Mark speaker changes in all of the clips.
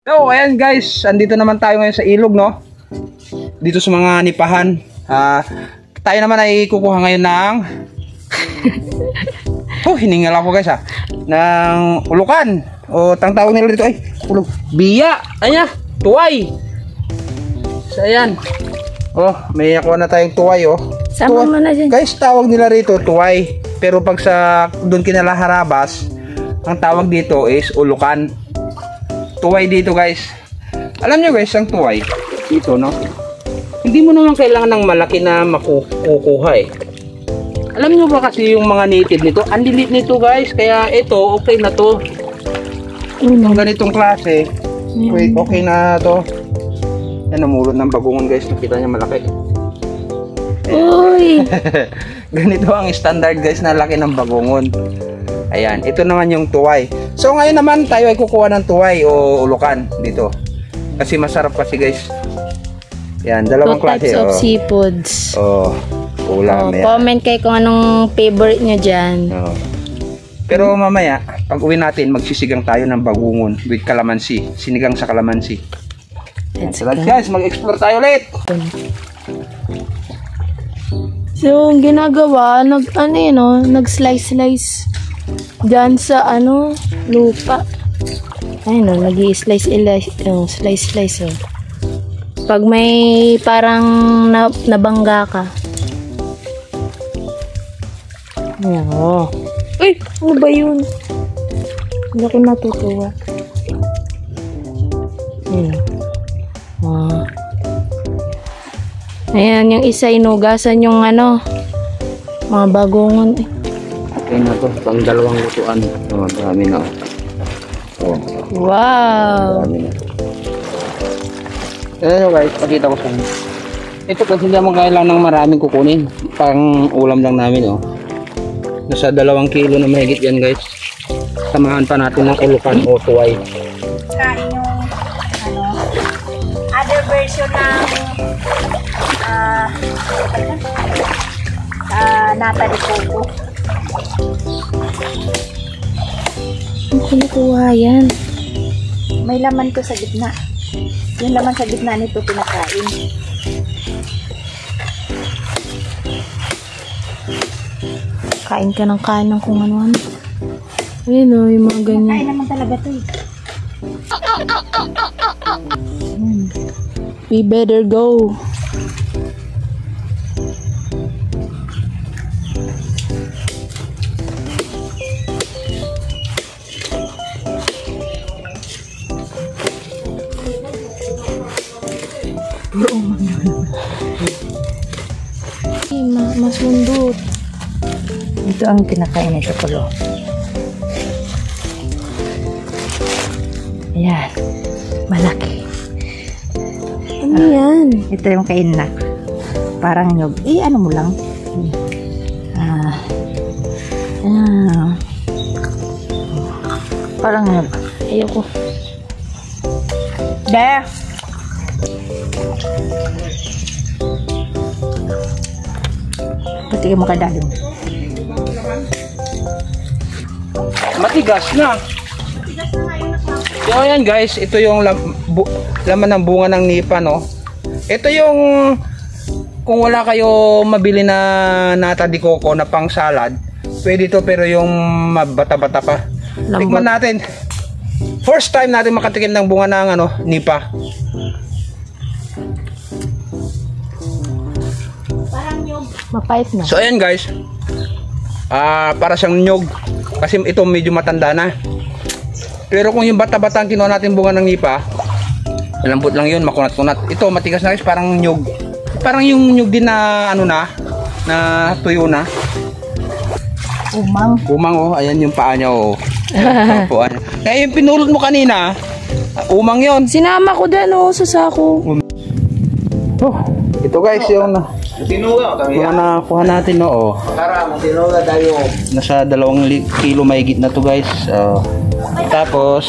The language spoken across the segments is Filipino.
Speaker 1: So, ayan guys, andito naman tayo ngayon sa ilog, no? Dito sa mga nipahan. Tayo naman ay kukuha ngayon ng hiningal ako guys ng ulukan. O tang tawag nila dito ay biya. Ayan, tuway. So, ayan. May nakuha na tayong tuway,
Speaker 2: Sama mo na dyan.
Speaker 1: Guys, tawag nila rito tuway. Pero pag sa doon kinalaharabas, ang tawag dito is ulukan. Tuway dito guys. Alam nyo guys, ang tuway dito, no? Hindi mo naman kailangan ng malaki na makukuha eh. Alam nyo ba kasi yung mga native nito, ang lilit nito guys. Kaya ito, okay na to. Yung ganitong klase, wait, okay na to. Yan, namulot ng bagungon guys. Nakita niya malaki.
Speaker 2: Uy!
Speaker 1: Ganito ang standard guys na laki ng bagungon. Ayan, ito naman yung tuway. So ngayon naman tayo ay kukuha ng tuway o ulukan dito. Kasi masarap kasi guys. Yan, dalawang klase.
Speaker 2: Two types of seafoods.
Speaker 1: Ulam.
Speaker 2: Comment kayo kung anong favorite nyo dyan.
Speaker 1: Pero mamaya, pag uwi natin, magsisigang tayo ng bagungon with kalamansi. Sinigang sa kalamansi. So guys, mag-explore tayo ulit.
Speaker 2: So, ang ginagawa, nag-slice dyan sa, lupa. Ayun, slice. Pag may parang nabangga ka. Ayan, Uy, ano ba yun? Hindi ako natutuwa. Ayan, yung isa inugasan yung mga bagungon.
Speaker 1: Okay na to, pang dalawang lutuan. Marami na.
Speaker 2: Wow!
Speaker 1: Marami na. Ayan guys, pakita ko sa inyo. Ito kasi hindi mo kailangan ng maraming kukunin. Pang ulam lang namin, Nasa 2 kilo na mahigit yan guys. Samahan pa natin ng ulukan o tuway.
Speaker 2: Kain yung, other version ng nata de coco. Ang kinukuha yan. May laman to sa gitna. Yung laman sa gitna nito pinakain. Kain ka ng kain ng kung ano-ano. Ayun yung mga ganyan. Kain naman talaga to We better go. Masundot. Ito ang kinakain nito kulo. Ayan. Malaki. Ano yan? Ito yung kain na. Parang nyog. Ano mo lang? Parang nyog. Ayoko. There. Pati yung makadalim.
Speaker 1: Matigas na. So ayan guys, ito yung laman ng bunga ng nipa, Ito yung kung wala kayo mabili na nata de coco na pang salad, pwede to pero yung mabata-bata pa. Tikman natin. First time natin makatikim ng bunga ng nipa.
Speaker 2: Parang nyog. Mapait na.
Speaker 1: So ayan guys. Para siyang nyog kasi ito medyo matanda na. Pero kung yung bata-bata ang kinuha natin bunga ng nipa, malambot lang yun, makunat-kunat. Ito matigas na guys, parang nyog. Parang yung nyog din na na tuyo na. Umang ayan yung paa niya Kaya yung pinulot mo kanina, umang yon.
Speaker 2: Sinama ko din sa sako.
Speaker 1: Ito guys yung kuha natin tinuga tayo. Nasa 2 kilo mahigit na to guys. Tapos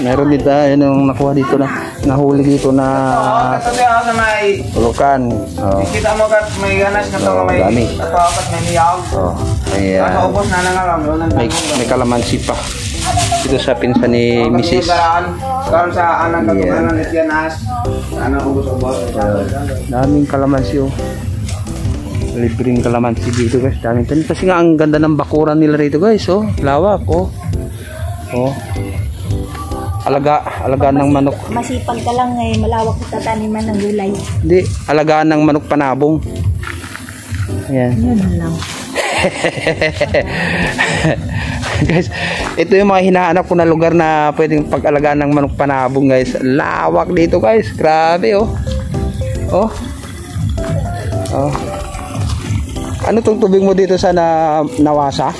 Speaker 1: meron dito yung nakuha dito na nahuli dito na ulukan.
Speaker 3: Kita mo kat may ganas na to may atapat may niyaw.
Speaker 1: May kalamansi pa. Dito sa pinsan ni Mrs.
Speaker 3: Karon sa anang
Speaker 1: Yeah.
Speaker 3: katunanan at yan as. Sa anang ubos-ubos.
Speaker 1: Daming kalamansi oh. Libreng kalamansi dito guys. Daming tanim. Kasi nga ang ganda ng bakuran nila rito guys oh. Lawak oh. Oh. Alagaan ng manok.
Speaker 2: Masipag ka lang eh, malawak na tataniman ng gulay.
Speaker 1: Hindi, alagaan ng manok panabong. Ayan.
Speaker 2: Yun lang.
Speaker 1: Guys, ito yung mga hinahanap ko na lugar na pwedeng pag-alagaan ng manok panabong guys. Lawak dito guys. Grabe oh. Oh. Oh. Ano tong tubig mo dito sa Nawasa?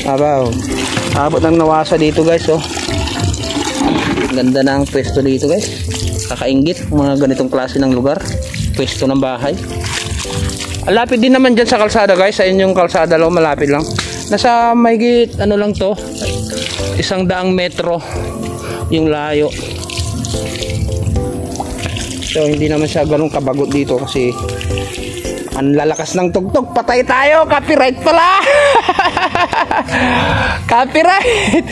Speaker 1: Abaw. Abot ng Nawasa dito guys oh. Ganda ng pwesto dito guys. Kakaingit mga ganitong klase ng lugar. Pwesto ng bahay. Malapit din naman dyan sa kalsada guys. Sa inyong kalsada lang, malapit lang. Nasa mahigit ano lang to, 100 metro yung layo. So hindi naman siya ganun kabagot dito kasi ang lalakas ng tugtog. Patay tayo, copyright pala. Copyright.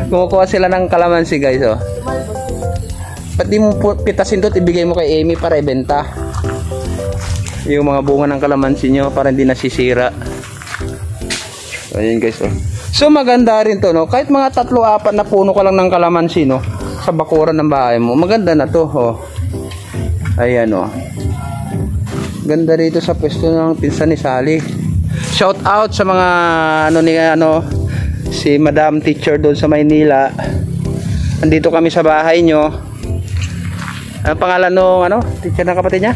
Speaker 1: Kumukuha sila ng kalamansi guys oh. Ba't di mo pitasin to at ibigay mo kay Amy para ibenta yung mga bunga ng kalamansi nyo para hindi nasisira. So, ayan guys oh. So maganda rin to no. Kahit mga 3-4 na puno ka lang ng kalamansi no, sa bakuran ng bahay mo, maganda na to oh. Ayan oh. Ganda rito sa pwesto ng pinsan ni Sally. Shout out sa mga si Madam Teacher doon sa Maynila. Andito kami sa bahay nyo. Ang pangalan nung teacher ng kapatid niya?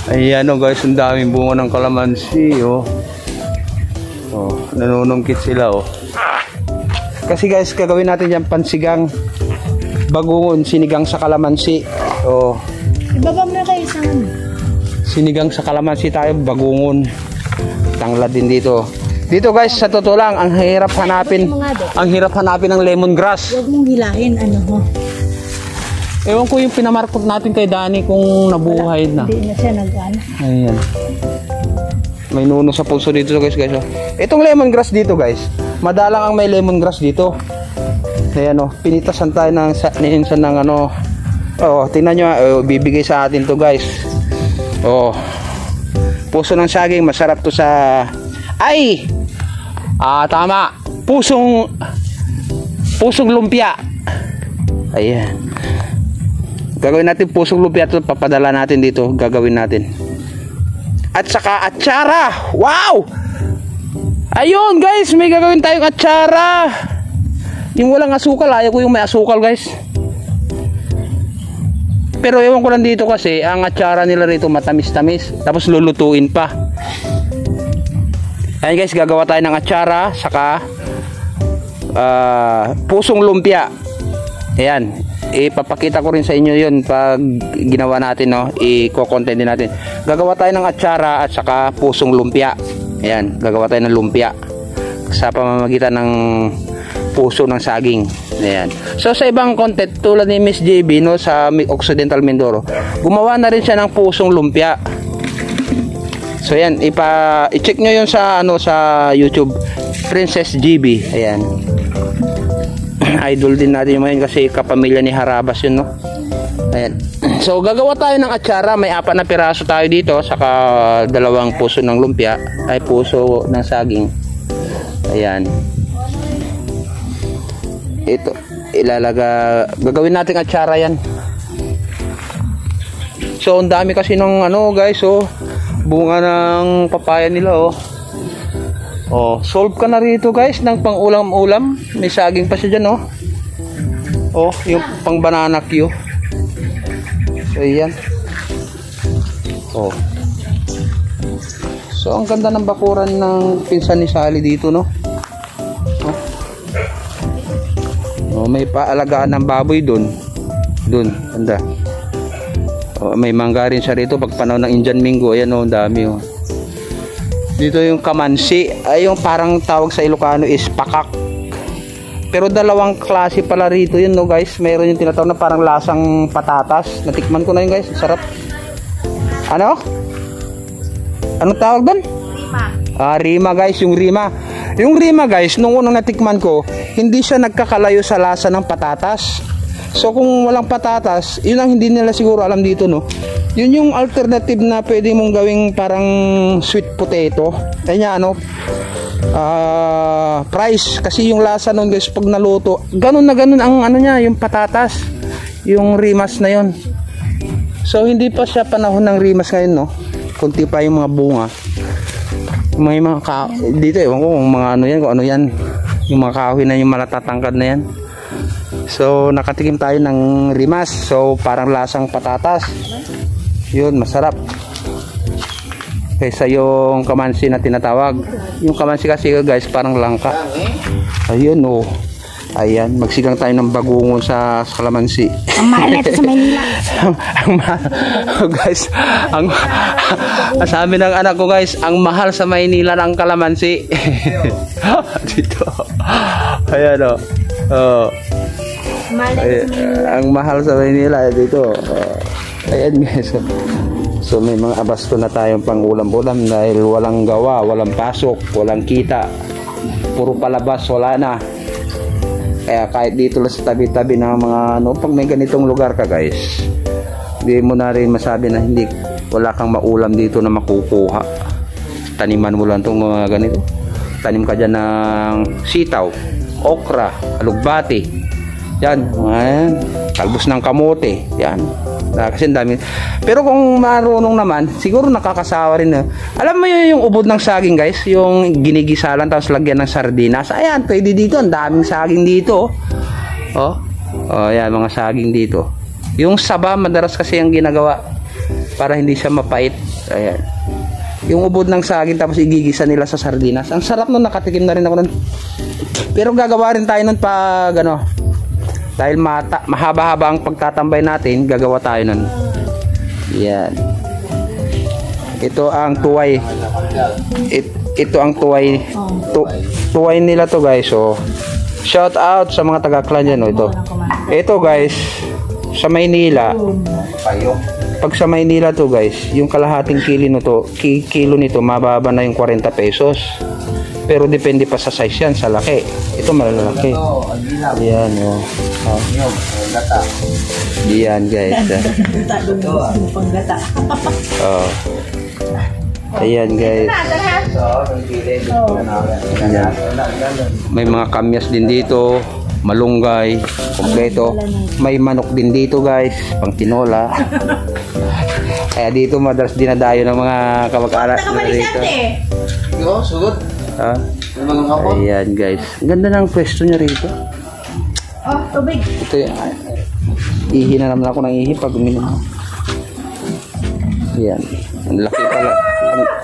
Speaker 1: Ayan oh guys, ang daming bunga ng kalamansi oh. Oh, nanunungkit sila oh. Kasi guys, gagawin natin yan pansigang bagungon, sinigang sa kalamansi. Oh.
Speaker 2: Ibaba mo na kayo sa
Speaker 1: Sinigang sa kalamansi tayo, bagungon. Tanglad din dito. Dito guys, sa totoo lang, ang hirap hanapin. Ang hirap hanapin ng lemongrass.
Speaker 2: Huwag mong hilahin, ho.
Speaker 1: Ewan ko yung pinamarkot natin kay Danny kung nabuhay na.
Speaker 2: Hindi na siya nag-ano.
Speaker 1: Ayan. May nuno sa pulso dito guys oh. Itong lemongrass dito guys, madalang ang may lemongrass dito. Ayan oh, pinitasan tayo ng tingnan nyo bibigay sa atin to guys. Oh, puso ng saging, masarap to sa tama, pusong lumpia. Ayan, gagawin natin pusong lumpia to, papadala natin dito, gagawin natin. At saka atsara. Wow, ayun guys, may gagawin tayong atsara. Yung walang asukal, ayaw ko yung may asukal guys. Pero ewan ko lang dito kasi ang atsara nila rito matamis-tamis, tapos lulutuin pa. Ayan guys, gagawa tayo ng atsara saka pusong lumpia. Ayan, ipapakita ko rin sa inyo yun pag ginawa natin no, i-content din natin. Gagawa tayo ng atsara at saka pusong lumpia. Ayan, gagawa tayo ng lumpia sa pamamagitan ng puso ng saging. Ayan. So sa ibang content tulad ni Miss JB no, sa Occidental Mindoro, gumawa na rin siya ng pusong lumpia. So ayan, i-check nyo yun sa sa YouTube, Princess GB. Ayan. Idol din natin yung mga yun kasi kapamilya ni Harabas yun no. Ayan. So gagawa tayo ng atsara, may 4 na piraso tayo dito saka 2 puso ng lumpia, ay puso ng saging. Ayan. Ito gagawin natin atsara yan. So ang dami kasi ng guys bunga ng papaya nila solve ka na rito guys ng pang ulam-ulam. May saging pa siya dyan yung pang banana Q. So yan so ang ganda ng bakuran ng pinsan ni Sally dito no. May paalagaan ng baboy doon banda. May mangga rin siya rito pag panahon ng Indian Mingo. Ayan ang dami dito yung kamansi, ay yung parang tawag sa Ilocano is pakak, pero 2 klase pala rito yun no guys. Mayroon yung tinatawag na parang lasang patatas, natikman ko na yun guys, sarap. Ano tawag doon?
Speaker 2: Rima.
Speaker 1: Rima guys, yung Rima. Yung Rima guys, nung unang natikman ko, hindi siya nagkakalayo sa lasa ng patatas. So kung walang patatas, yun ang hindi nila siguro alam dito, no? Yun yung alternative na pwede mong gawing parang sweet potato. Kaya ano, price. Kasi yung lasa nun guys, pag naluto, ganun na ganun ang ano niya, yung patatas. Yung Rimas na yun. So hindi pa siya panahon ng Rimas ngayon, no? Kunti pa yung mga bunga. May mga dito ewan ko kung mga ano yan, kung ano yan, yung mga kahoy na yung malatatangkad na yan. So nakatikim tayo ng Rimas, so parang lasang patatas, yun masarap kaysa yung kamansi na tinatawag. Yung kamansi kasi guys parang langka. Ayun oh, ayan, magsigang tayo ng bagungon sa kalamansi.
Speaker 2: Ang mahal nito sa Maynila.
Speaker 1: Guys, sabi ng anak ko guys, ang mahal sa Maynila ng kalamansi. Dito. Ayan o. Ang mahal sa Maynila dito. Ayan guys. So may mga abasto na tayong pang ulam-ulam dahil walang gawa, walang pasok, walang kita. Puro palabas, wala na. Kaya kahit dito lang sa tabi-tabi ng mga ano, pag may ganitong lugar ka guys, hindi mo na rin masabi na hindi, wala kang maulam dito na makukuha. Taniman mo lang itong mga ganito. Tanim ka dyan ng sitaw, okra, alugbati, yan, ayan, talbos ng kamote, yan. Kasi dami. Pero kung marunong naman, siguro nakakasawa rin na. Alam mo yung ubod ng saging guys, yung ginigisa lang tapos lagyan ng sardinas. Ayan, pwede dito, ang daming saging dito. Oh, ayan, mga saging dito. Yung saba, madalas kasi ang ginagawa para hindi siya mapait. Ayan. Yung ubod ng saging tapos igigisa nila sa sardinas. Ang sarap nun, nakatikim na rin ako nun. Pero gagawa rin tayo nun pag ano, dahil mahaba-haba ang pagtatambay natin, gagawa tayo nun. Yan. Ito ang tuway. Ito ang tuway. Tuway nila to guys. So, shout out sa mga taga-clan dyan. Ito guys, sa Maynila. Pag sa Maynila to guys, yung kalahating kilo nito, mababa na yung 40 pesos. Pero depende pa sa size yan, sa laki. Ito malalaki. Yan o. Yan guys. Ayan guys. Ayan. May mga kamyas din dito, malunggay, kompleto. May manok din dito guys, pang tinola. Kaya dito madalas dinadayo ng mga kamag-anak dito.
Speaker 3: Yo, sugod.
Speaker 1: Ayan guys, ganda ng pwesto niya rito.
Speaker 2: Oh, tubig.
Speaker 1: Ito yung ihi na naman ako ng ihi pag uminom. Ayan, ang laki pala,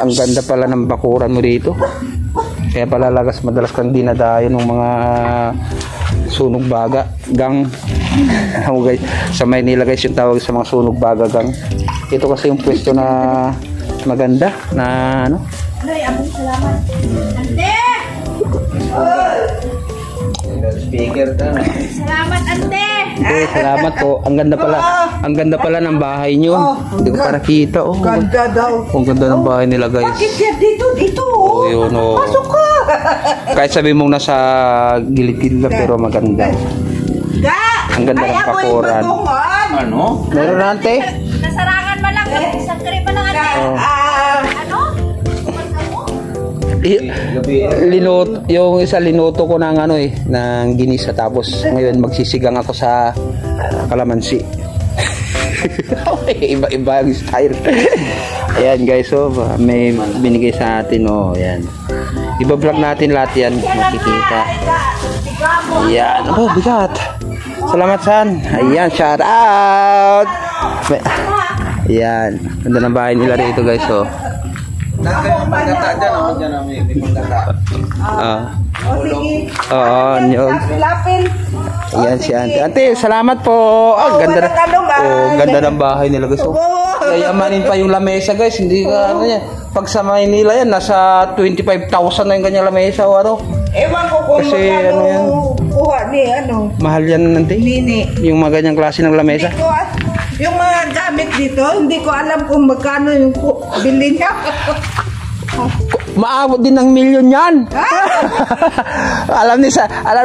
Speaker 1: ang ganda pala ng bakuran mo dito. Kaya pala madalas kang dinadayo ng mga sunog baga gang. Guys, sa Maynila guys yung tawag sa mga sunog baga gang. Ito kasi yung pwesto na maganda na ano.
Speaker 2: Ay, aming salamat. Ante!
Speaker 3: Speaker ka.
Speaker 2: Salamat, ante!
Speaker 1: Salamat po. Ang ganda pala ng bahay nyo. Hindi ko para kita. Oh,
Speaker 3: Ganda daw.
Speaker 1: ang ganda ng bahay nila guys.
Speaker 3: Bakit yan dito?
Speaker 1: Oh, yun oh.
Speaker 3: Pasok ka.
Speaker 1: Kahit sabi mong nasa gilid-gilid lang pero maganda. Ang ganda ng pakuran.
Speaker 3: Ano?
Speaker 1: Meron na ante?
Speaker 2: Nasarangan mo lang. Isang kare pa lang, ante. Ano?
Speaker 1: Yung isa linuto ko ng ano ng ginisa tapos ngayon magsisigang ako sa kalamansi. Iba yung style. Ayan guys, so may binigay sa atin ayan. Iba-vlog natin lahat yan, makikita. Ayan, bigat. Salamat San. Ayan, shout out. Ayan, ganda ng bahay nila rito guys,
Speaker 3: Nasa yung panggata dyan, ako dyan may panggata.
Speaker 1: Oo, nyog. Ayan si Ante. Ante, salamat po. Ganda ganda ng bahay nila guys. Yayamanin pa yung lamesa guys. Hindi ka ano yan. Pag sa Maynila yan, nasa 25,000 na yung kanyang lamesa o ano.
Speaker 4: Ewan ko kung
Speaker 1: kasi ano yan.
Speaker 4: Kuha ni ano.
Speaker 1: Mahal yan Ante.
Speaker 4: Nini.
Speaker 1: Yung mga ganyang klase ng lamesa.
Speaker 4: Hindi ko, yung mga gamit dito, hindi ko alam kung magkano yung bili niya.
Speaker 1: Maabot din ng milyon yan. alam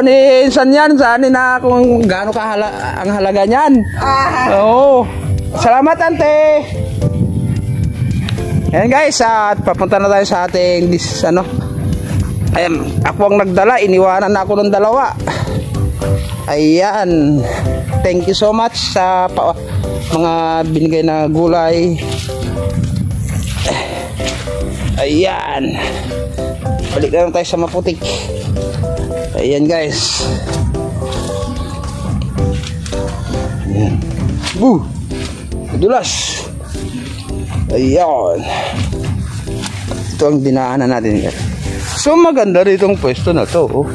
Speaker 1: ni Insan yan, saan na kung gaano ang halaga niyan. Oo. Salamat, ante. Ayan guys, at papunta na tayo sa ating ayan, ako ang nagdala, iniwanan na ako ng dalawa. Ayan, thank you so much sa mga binigay na gulay. Ayan, balik na lang tayo sa Maputik. Ayan guys. Ayan. Dulas. Ayan. Ito ang dinaanan natin. So maganda rin itong pwesto na to.